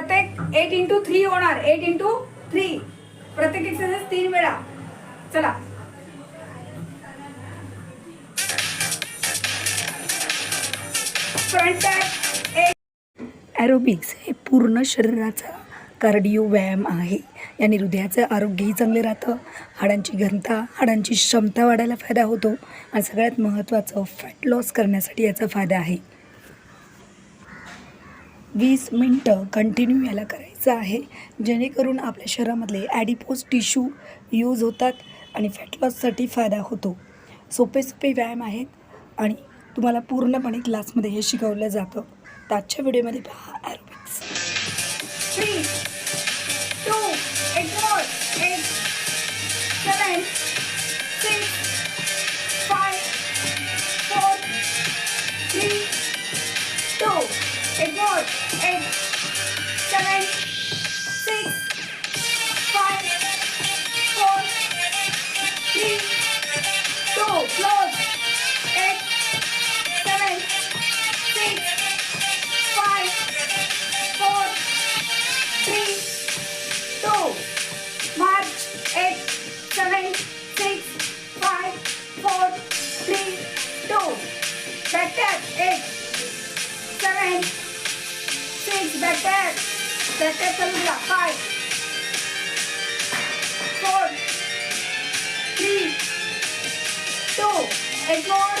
प्रत्येक 8 इंटू 3 होणार. 8 इंटू 3 प्रत्येक एक्सरसाइज 3 वेळा. चला फ्रंट बॅक. ॲरोबिक्स हे पूर्ण शरीराचा कार्डिओ व्यायाम आहे. याने हृदयाचं आरोग्यही चांगले राहतं, हाडांची घनता, हाडांची क्षमता वाढायला फायदा होतो आणि सगळ्यात महत्त्वाचं फॅट लॉस करण्यासाठी याचा फायदा आहे. 20 मिनटं कंटिन्यू याला करायचं आहे, जेणेकरून आपल्या शरीरामधले ॲडिपोज टिश्यू यूज होतात आणि फॅट लॉससाठी फायदा होतो. सोपे सोपे व्यायाम आहेत आणि तुम्हाला पूर्णपणे क्लासमध्ये हे शिकवलं जातं. तर आजच्या व्हिडिओमध्ये पहा aerobics. 3 2 8 more 8 7 6 5 4 3 2 8 more 8 7 6 5 4 3 2 close 8 7 6 5 4 3 2 march 8 7 6 5 4 3 2 back tap 8 7 6 back tap चालू करा 5 4 3 2 8 more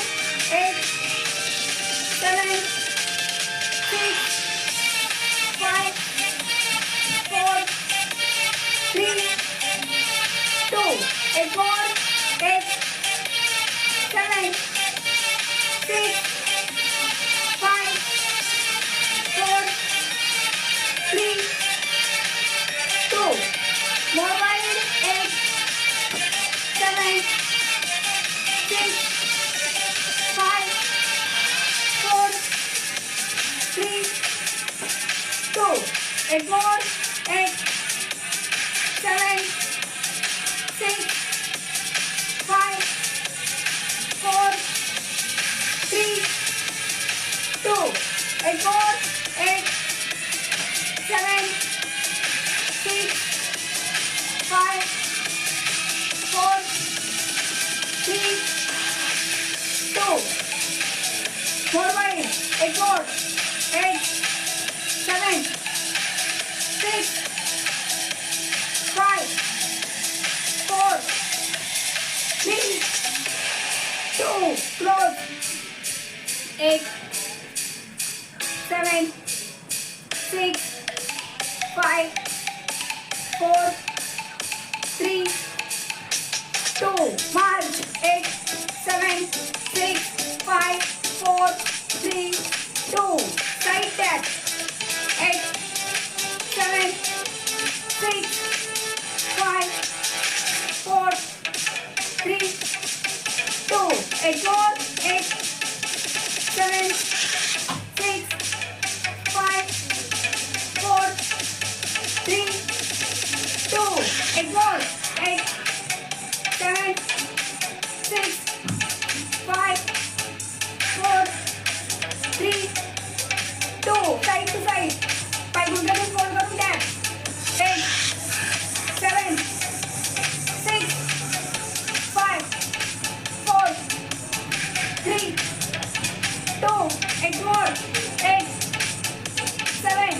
8 7 6 5 4 3 2 8 more 8 7 6 5 4 3 2 more wide 8 7 6 5 4 3 2 8 more 8 7 6 5 4 3 2 8 more 8 7 6 5 4 3 2 more wide 8 more 8 7 6 5 4 3 2 close 8 7 6 5 4 3 2 march 8 7 6 5 4 3 2 side tap 8 7 6 5 4 3 2 8 more 8 7 6 5 4 3 2 8 more 8 7 6 5 4 3 2 side to side पाय गुडघ्यातून फोल्ड करून टॅप 8 7 6 5 4 3 2 8 more 8 7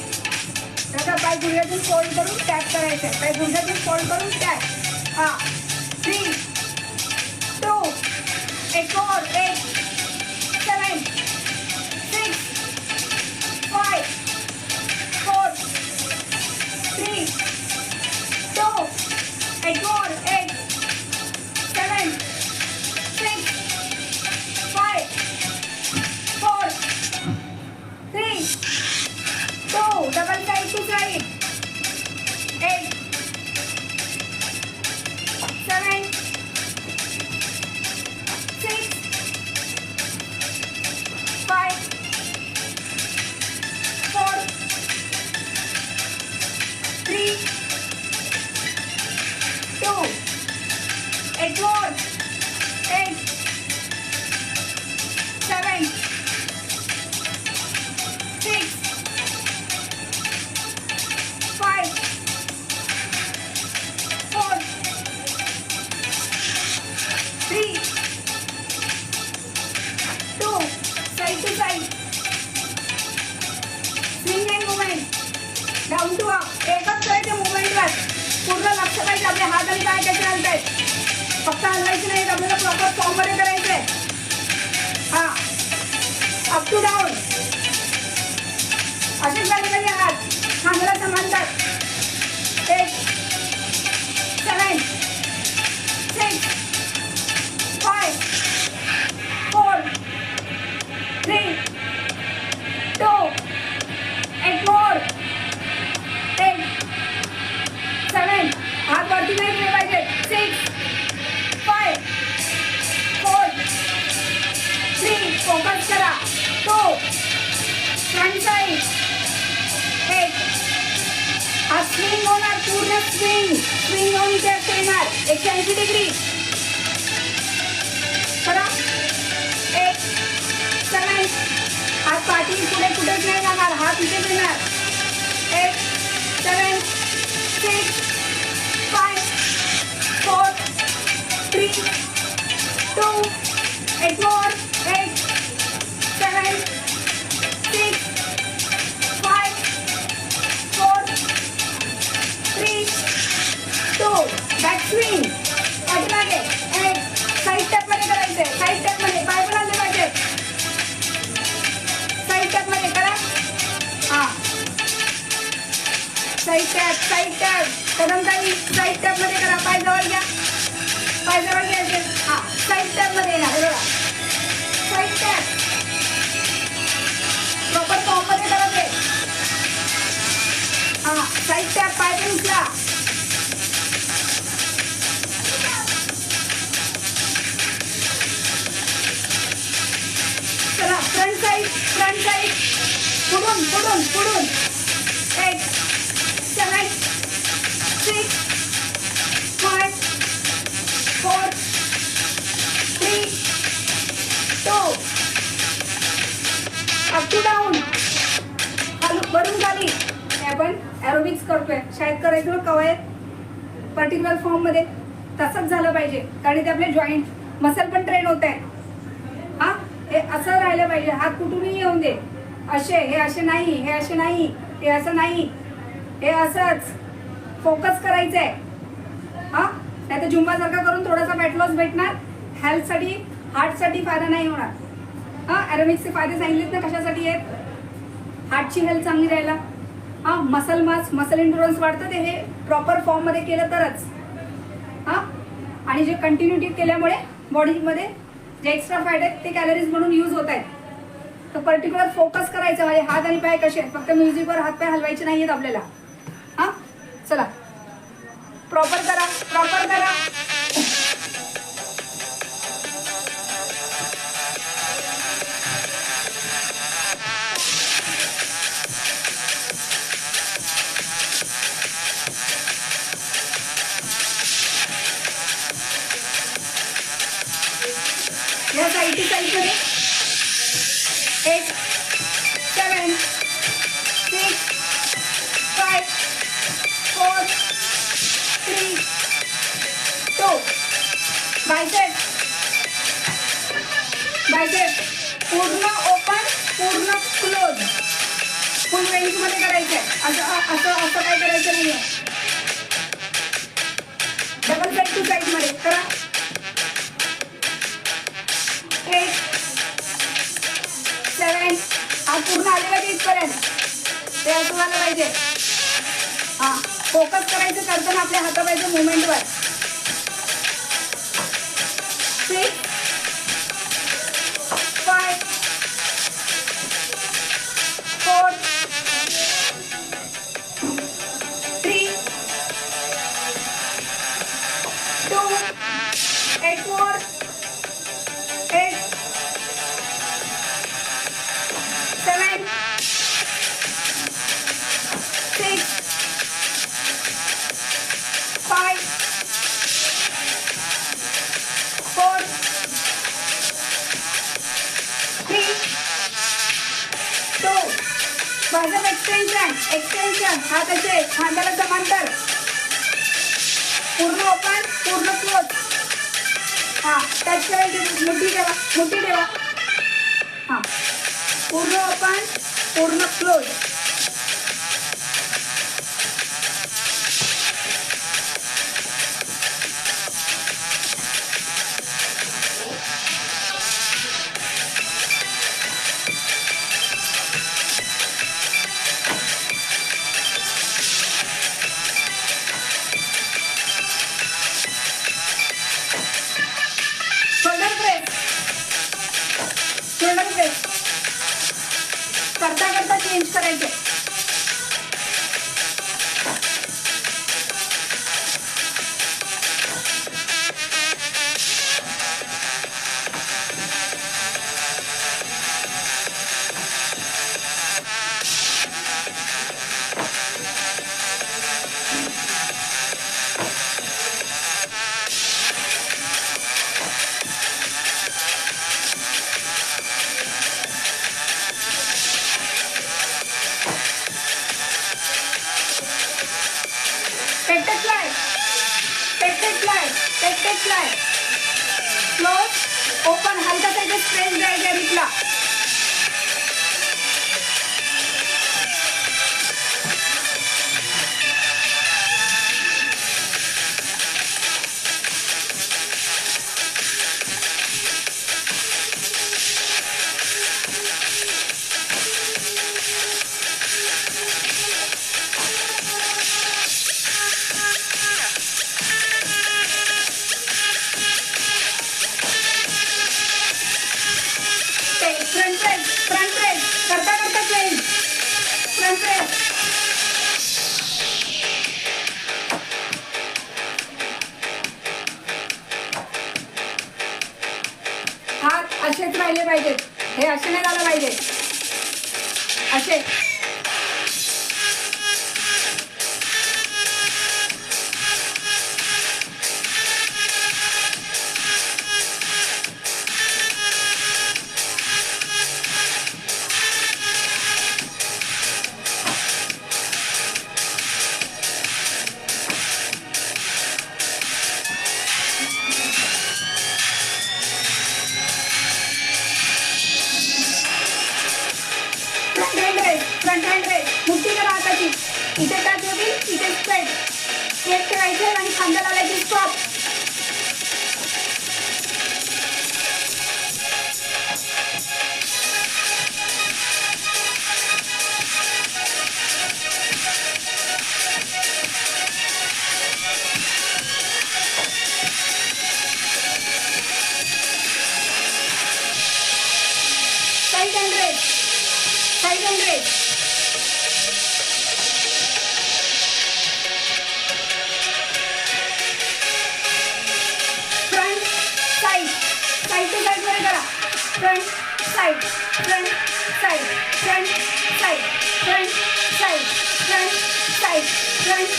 आता पाय गुडघ्यातून फोल्ड करून tap करायचं आहे. पाय गुडघ्यातून फोल्ड करून tap 3 2 8 more 8 7 6 5 4 3 2 8 more 8 7 6 5 4 3 2 double side to side 8 7 6 5 4 3 2 8 more 8 7 6 आणि पाय कसे हलतायत. फक्त हलवायचे नाहीत, आपल्याला प्रॉपर फॉर्म मध्ये करायचंय. हा, अप टू डाऊन असेच झाले पाहिजे. हात खांद्याला समांतर. 8 7 6 5 4 3 2 8 more 8 7 हात वरती नाही गेले पाहिजे. 6 5 4 3 फोकस करा. 2 फ्रंट साइड. 8 हा स्विंग होणार, पूर्ण स्विंग. स्विंग होऊन इथे असं येणार 180 डिग्री. करा. 8 7 हात पाठी पुढे कुठेच नाही जाणार, हात इथेच येणार. 8 7 6 5 4 3 2 8 more 8 7 6 5 4 3 2 बॅक स्विंग. पाठीमागे. 8 साईड स्टेप मध्ये करायचंय. साईड स्टेप मध्ये पाय पण आले पाहिजे. साईड स्टेप मध्ये करा. हा, साईड स्टेप कदम ताई साईड स्टेप मध्ये करा. पाय जवळ घ्या, पाय जवळ घ्यायचे. हा, साईड स्टेप मध्ये येणार. बघा, साईड स्टेप प्रॉपर फॉर्म मध्ये करा ते. हा, साईड स्टेप पाय पण उचला. चला, फ्रंट साइड पुढून पुढून पुढून. 8 7 6 5 4 3 2 अप टू डाऊन. वरून खाली. आपण एरोबिक्स करतोय, शाळेत करायचं कवायत पर्टिक्युलर फॉर्म मध्ये. तसंच झालं पाहिजे, कारण ते आपले जॉईंट मसल पण ट्रेन होत आहे. हा, हे असं राहिलं पाहिजे. हात कुठूनही येऊन दे. असे, हे असे नाही, हे असे नाही, हे असं नाही, हे असंच. फोकस करायचं आहे. हा, नाही तर झुंबासारखा करून थोडासा फॅट लॉस भेटणार. हेल्थसाठी, हार्टसाठी फायदा नाही होणार. हा, एरोबिक्सचे फायदे सांगितलेत ना कशासाठी आहेत. हार्टची हेल्थ चांगली राहायला. हा, मसल मास, मसल इंडुरन्स वाढतं ते हे प्रॉपर फॉर्म मध्ये केलं तरच. हा, आणि जे कंटिन्युटी केल्यामुळे बॉडीमध्ये जे एक्स्ट्रा फॅट आहेत ते कॅलरीज म्हणून यूज होत आहेत. तर पर्टिक्युलर फोकस करायचं आहे. हात आणि पाय कसे आहेत, फक्त म्युझिकवर हात पाय हलवायचे नाहीयेत आपल्याला. हा, चला, प्रॉपर करा, प्रॉपर करा. या साईड टू साईड मध्ये 8 7 6 5 4 3 2 बायसेप पूर्ण ओपन, पूर्ण क्लोज. फुल रेंज मध्ये करायचंय. असं काय करायचं नाहीये. डबल साईड टू साईड मध्ये करा. 8 7 हा पूर्ण आले पाहिजे इथपर्यंत. ते असं झालं पाहिजे. हा, फोकस करायचं करताना आपल्या हातापायच्या मुवमेंटवर. 6 5 4 3 2 8 more 8 7 6 5 4 3 2 बाजूला एक्सटेन्शन हात असे खांद्याला समांतर. पूर्ण ओपन, पूर्ण क्लोज. हा, टच करायची. मुठी ठेवा. हा, पूर्ण ओपन, पूर्ण क्लोज. करायचे. पेक्टेड फ्लाय, पेक्टेड फ्लाय, पेक्टेड फ्लाय. Close, open. हलकासा इथे स्ट्रेच द्यायचा रिपला. फ्रंट प्रेस, फ्रंट प्रेस करता करता चेंज. Front press. हात असेच राहिले पाहिजेत. हे असे नाही झालं पाहिजे. असे. Front hand raise. मुठी करा हाताची. इथे टच होतील, इथे स्ट्रेट. स्ट्रेट ठेवायचे आणि खांदा लावायची. Stop. Side hand raise, side hand raise. Front side, side to side मध्ये करा. Front side, front side, front side, front side, front side, front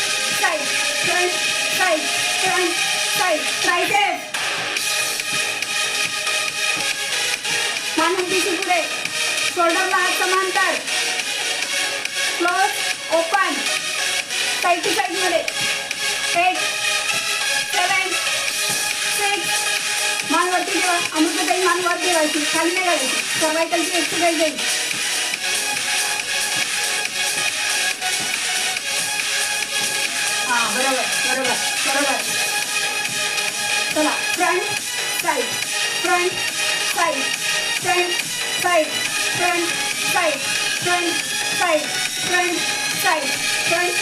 side, front side, front side. Tricep. मान उंचीची पुढे. शोल्डरला हात समांतर. Close, open. Side to side मध्ये. 8 7 6. मान वरती ठेवा. अमृताताई मान वर ठेवायची, खाली नाही घालायची. सर्वायकलची एक्सरसाइज आहे. हां बरोबर बरोबर बरोबर. चला. Front side, front side, front side, front side, front side, front side, front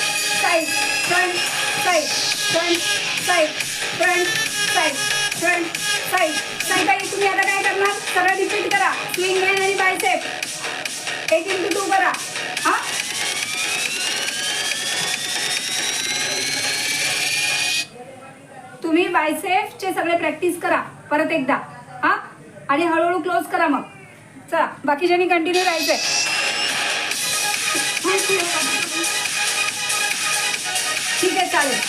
side, front side, front side, front side, front side. Saibai तुम्ही आता काय करणार? सरळ रिपीट करा. स्विंग हँड आणि बायसेप 8x2 करा. हां तुम्ही बायसेपचे सगळे प्रॅक्टिस करा परत एकदा. हां आणि हळूहळू क्लोज करा. मग चला बाकीच्यांनी कंटिन्यू राहायचंय. ठीक आहे चालेल.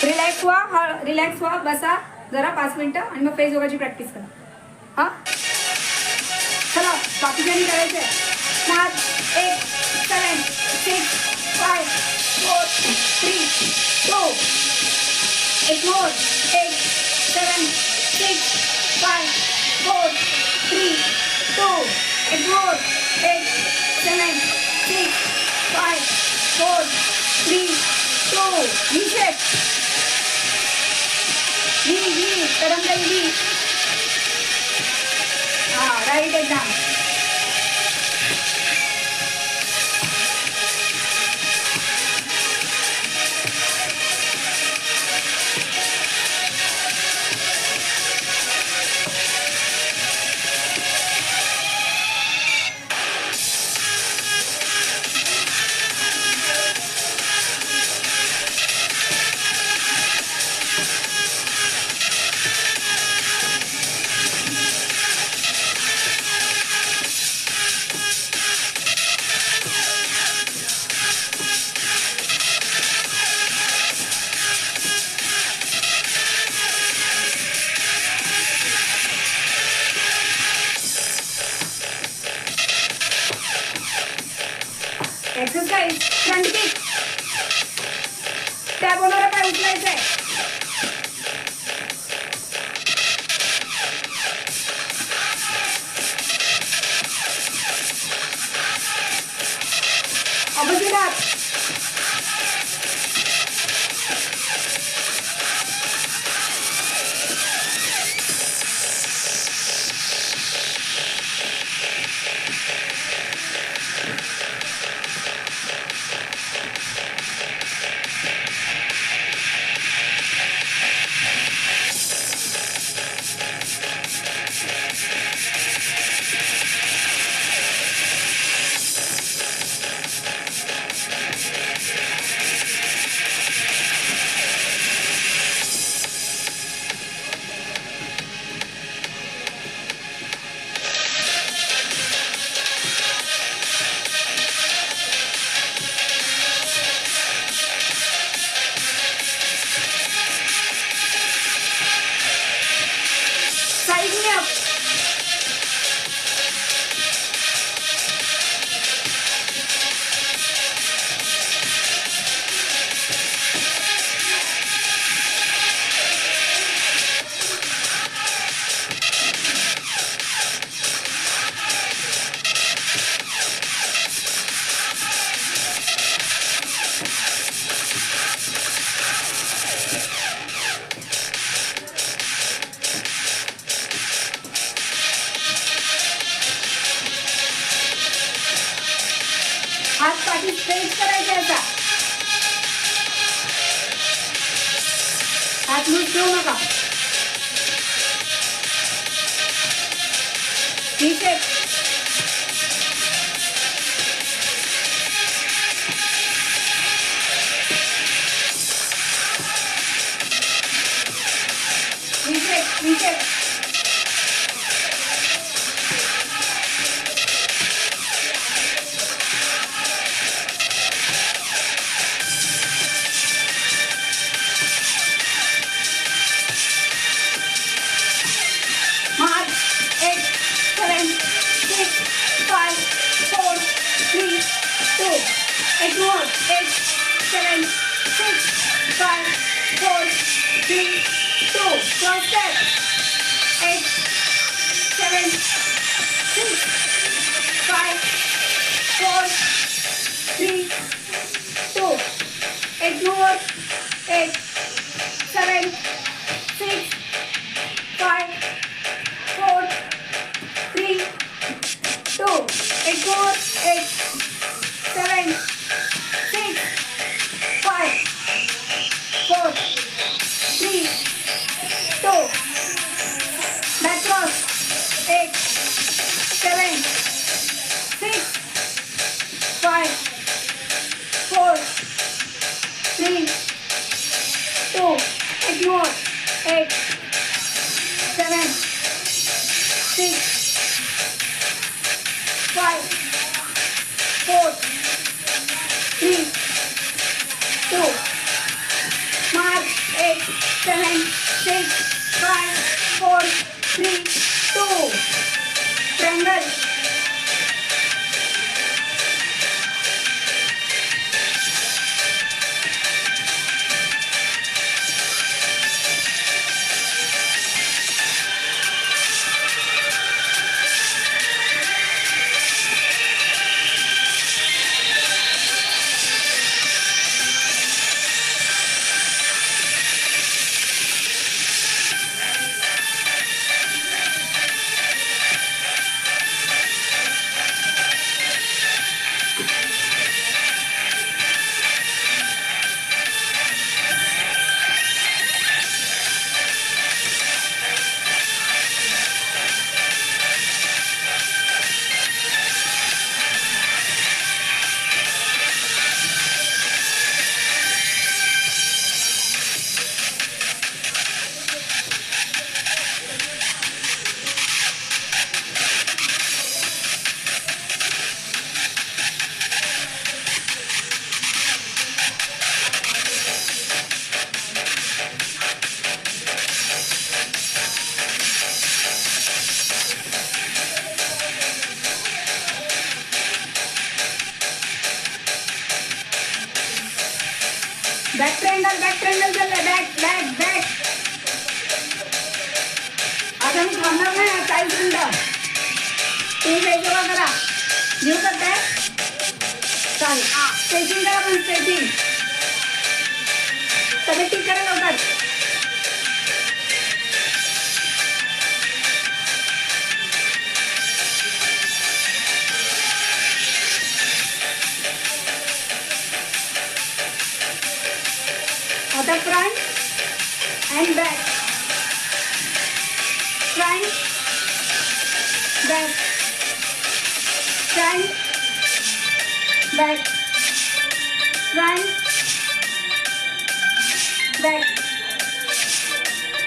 रिलॅक्स व्हा. रिलॅक्स व्हा. बसा जरा 5 मिनिटं आणि मग फेस योगाची प्रॅक्टिस करा. हां चला बाकीच्यांनी करायचंय. 5 8 7 6 5 4 3 2. एक मोर. 8 7 6 5 4 3 2. एक मोर. 8 7 6 5 4 3 2. V shape. व्ही तरंगाई व्ही. हां राईट एकदम. Exercise front kick. टॅप होणारा पाय उचलायचा आहे. ऑपोजिट हात. साइडने अप. हात पाठी स्ट्रेच करायचे आता. हात लूज ठेवू नका. Reset. Reset reset. March 8, 7, 6, 5, 4, 3, 2. 8 more. 8, 7, 6, 5, 4, 3, 2. Cross step. 8, 7, 6, 5, 4, 3, 2. 8 more. 8, 7, 6, 5, 4, 3, 2. 8 more. 8, 7, 6, 5, 4, 3, 2. Back cross. 8, 7, 6, 5, 4, 3, 2. 8 more. 8, 7, 6, 5, 4, 3, 2. March. 8, 7, 6, 5, 4, 3, 2. Triangle. Back triangle चाललंय. बॅक. आता मी थांबणार नाही 40 मिनिटं. तुम्ही वेगवेगळा करा. घेऊ करताय चालेल. स्ट्रेचिंग करा पण स्ट्रेचिंग. सगळे ठीक करा लवकर. आता front and back. Front back. Front back. Front back.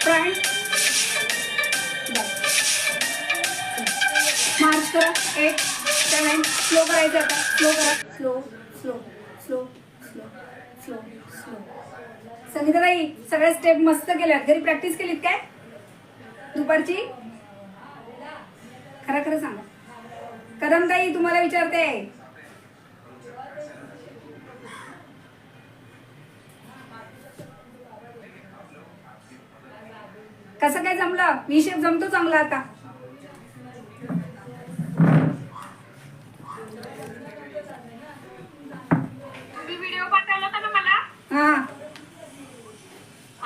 Front back. March करा. 8 7. स्लो करायचं आता. स्लो करा. स्लो. संगीताताई सगळ्या स्टेप मस्त केल्या. घरी प्रॅक्टिस केलीत काय दुपारची? खरं सांगा. कदमताई तुम्हाला विचारते. कसं काय जमलं? विषय जमतो चांगला आता. तुम्ही व्हिडिओ पाठवला होता ना मला. हा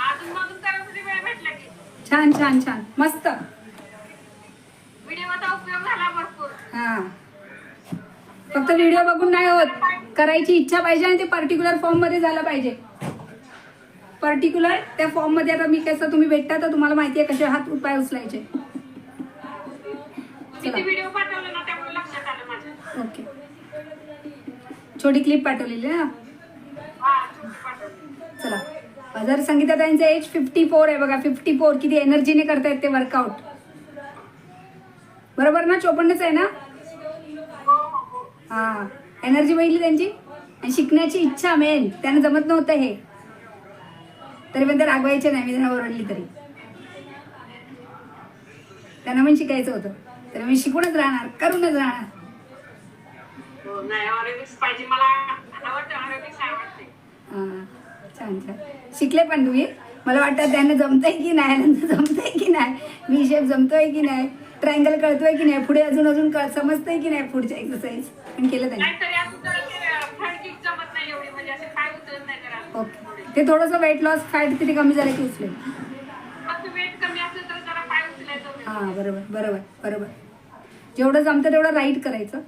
अजून करायसाठी वेळ भेटला की. छान मस्त. व्हिडिओचा उपयोग झाला भरपूर. हा फक्त व्हिडिओ बघून नाही होत. करायची इच्छा पाहिजे आणि ते पर्टिक्युलर फॉर्म मध्ये झालं पाहिजे. पर्टिक्युलर त्या फॉर्म मध्ये. आता मी कसं तुम्ही भेटता तर तुम्हाला माहिती आहे कसे हात पाय उचलायचे. किती व्हिडिओ पाठवले ना त्यामुळे लक्षात आलं माझ्या. ओके. छोटी क्लिप पाठवलेली ना. तुम्ही पाठवले. चला जर संगीताताईंचं एज 54 आहे बघा. 54. किती एनर्जीने करतायत ते वर्कआउट. बरोबर ना? 54च आहे ना? हा एनर्जी बघितली त्यांची. आणि शिकण्याची इच्छा मेन. त्यांना जमत नव्हतं हे तरी पण ते रागवायचे नाही. मी त्यांना ओरडली तरी. त्यांना पण शिकायचं होतं. तर मी शिकूनच राहणार, करूनच राहणार. नाही ऑरेबिक्स पाहिजे मला. आवडतं ऑरेबिक्स आवडते. छान शिकले पण तुम्ही. मला वाटतं त्यांना जमतंय की नाही. जमतंय की नाही. मी शेप जमतोय की नाही. ट्रायंगल कळतोय की नाही. पुढे अजून समजतंय की नाही. पुढच्या एक्सरसाइज पण केलं त्यांनी. नाहीतरी असं फ्रंट किक जमत नाही एवढी. म्हणजे असे पाय उचलत नाही जरा. ओके. ते थोडंसं वेट लॉस फॅट किती कमी झालं की उचलेल. फक्त वेट कमी असलं तर जरा पाय उचलायचं. हां बरोबर. जेवढं जमतं तेवढं राईट करायचं.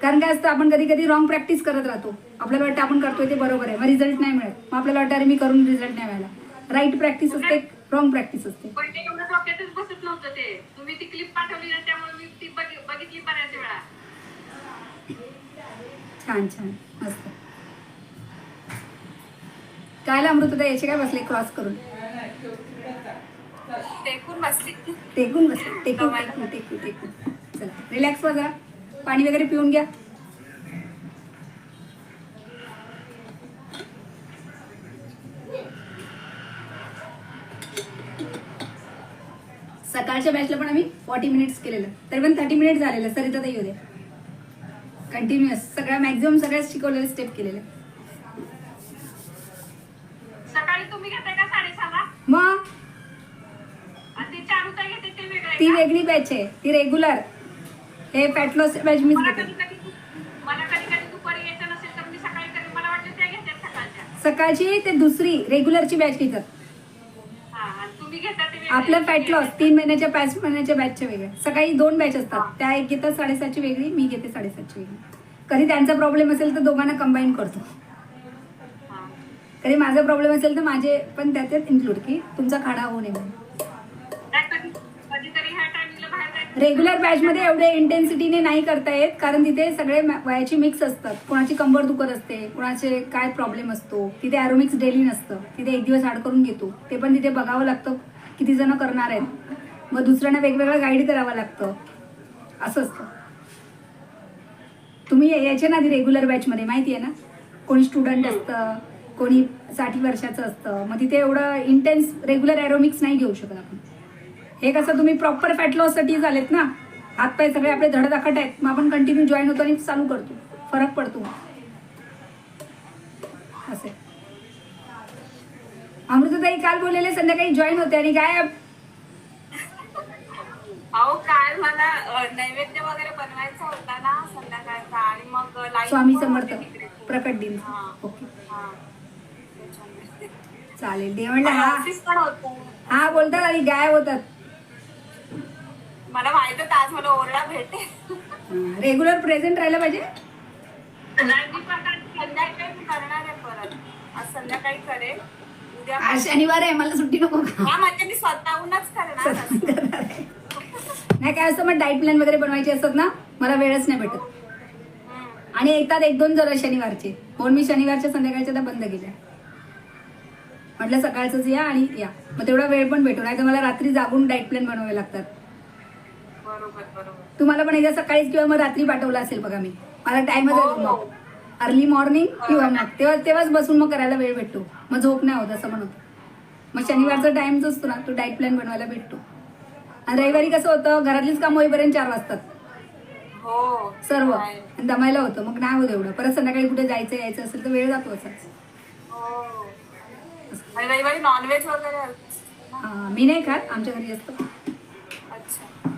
कारण काय असतं आपण कधी रॉंग प्रॅक्टिस करत राहतो. आपल्याला वाटतं आपण करतोय ते बरोबर आहे. मग रिझल्ट नाही मिळत. मग आपल्याला वाटतं अरे मी करून रिझल्ट नाही मिळाला. राईट प्रॅक्टिस असते, रॉंग प्रॅक्टिस असते. पण ते एवढं डोक्यातच बसत नव्हतं ते. तुम्ही ती क्लिप पाठवली ना त्यामुळे मी ती बघितली बऱ्याच वेळा. छान मस्त. कायला अमृतदा याचे काय बसले क्रॉस करून. टेकून बसली. टेकून चला रिलॅक्स व्हा जरा. पाणी वगैरे पिऊन घ्या. सकाळच्या बॅचला पण आम्ही 40 मिनिट्स केलेलं. तरी पण 30 मिनिट झालेलं. सरिता येऊ दे. कंटिन्युअस सगळ्या मॅक्झिमम सगळ्याच शिकवलेले स्टेप केलेले. सकाळी तुम्ही घेताय का 6:30ला? मग आणि ते चारुताई घेते ते वेगळं आहे ती का? वेगळी बॅच आहे. ती रेग्युलर. हे फॅट लॉस बॅच मीच मला घेते. कधी दुपारी यायचं नसेल तर मी सकाळी कधी मला वाटतं त्या घेतात सकाळच्या. सकाळची ते दुसरी रेग्युलरची बॅच घेतात. आणि तुम्ही घेता ते वेगळं. आपलं फॅट लॉस 3 महिन्याच्या 5 महिन्याच्या बॅचच्या वेगळ्या. सकाळी 2 बॅच असतात. त्या एक घेतात 7:30ची वेगळी. मी घेते 7:30ची वेगळी. कधी त्यांचा प्रॉब्लेम असेल तर दोघांना कंबाईन करतो. कधी माझा प्रॉब्लेम असेल तर माझे पण त्याच्यात इन्क्लूड की तुमचा खाडा होऊ नये म्हणून. कधीतरी ह्या टायमिंगला बाहेर जायचं. रेग्युलर बॅचमध्ये एवढे इंटेन्सिटीने नाही करता येत. कारण तिथे सगळे वयाची मिक्स असतात. कोणाची कंबर दुखत असते, कोणाचे काय प्रॉब्लेम असतो. तिथे ॲरोमिक्स डेली नसतं. तिथे एक दिवस आड करून घेतो. ते पण तिथे बघावं लागतं किती जण करणार आहेत. मग दुसऱ्यांना वेगवेगळं गाईड करावं लागतं. असं असतं. तुम्ही यायचे ना आधी रेग्युलर बॅचमध्ये माहिती आहे ना. कोणी स्टुडंट असतं, कोणी 60 वर्षाचं असतं. मग तिथे एवढं इंटेन्स रेग्युलर ॲरोमिक्स नाही घेऊ शकत आपण. हे कसं तुम्ही प्रॉपर फॅट लॉससाठी झालेत ना. हातपाय सगळे आपले धडधाकट आहेत. मग आपण कंटिन्यू जॉईन होतो आणि चालू करतो. फरक पडतो असे. अमृताताई काल बोललेले संध्याकाळी जॉईन होते आणि काय अहो काल मला नैवेद्य वगैरे बनवायचा होता ना संध्याकाळचा आणि मग light स्वामी पण समर्थ होते तिकडे. प्रकट दिन हा. ओके हा. त्याच्यामुळे. चालेल ते म्हणलं हा ऑफिस पण होतं. हा बोलतात आणि गायब होतात मला माहित होतं आज मला ओरडा भेटेल. रेग्युलर प्रेझेंट राहायला पाहिजे रात्री पण संध्याकाळी मी करणार आहे परत. आज संध्याकाळी करेल. उद्या आज शनिवार आहे मला सुट्टी नको का? हा म्हणजे मी स्वतःहूनच करणार असं. नाही काय असतं मग डाईट प्लॅन वगैरे बनवायचे असतात ना मला वेळच नाही भेटत आणि येतात 1-2 जरा शनिवारचे म्हणून मी शनिवारच्या संध्याकाळच्या त्या बंद केल्या म्हटलं सकाळचंच या आणि या मग तेवढा वेळ पण भेटू नाही तर मला रात्री जागून डाईट प्लॅन बनवावे लागतात बरोबर बरोबर. तुम्हाला पण एकदा सकाळीच किंवा मग रात्री पाठवलं असेल बघा मी मला टाइमच हो, आहे हो. मग अर्ली मॉर्निंग किंवा मग तेव्हाच बसून मग करायला वेळ भेटतो मग झोप नाही होत असं म्हणत मग शनिवारचा टाइमच असतो ना तो डाईट प्लॅन बनवायला भेटतो आणि रविवारी कसं होतं घरातलीच कामं होईपर्यंत 4 वाजतात हो सर्व आहे. आणि दमायला होतं मग नाही होत एवढं परत संध्याकाळी कुठे जायचं यायचं असेल तर वेळ जातो असाच हो. आणि रविवारी नॉनव्हेज वगैरे असतं ना? मी नाही खात आमच्या घरी असतं अच्छा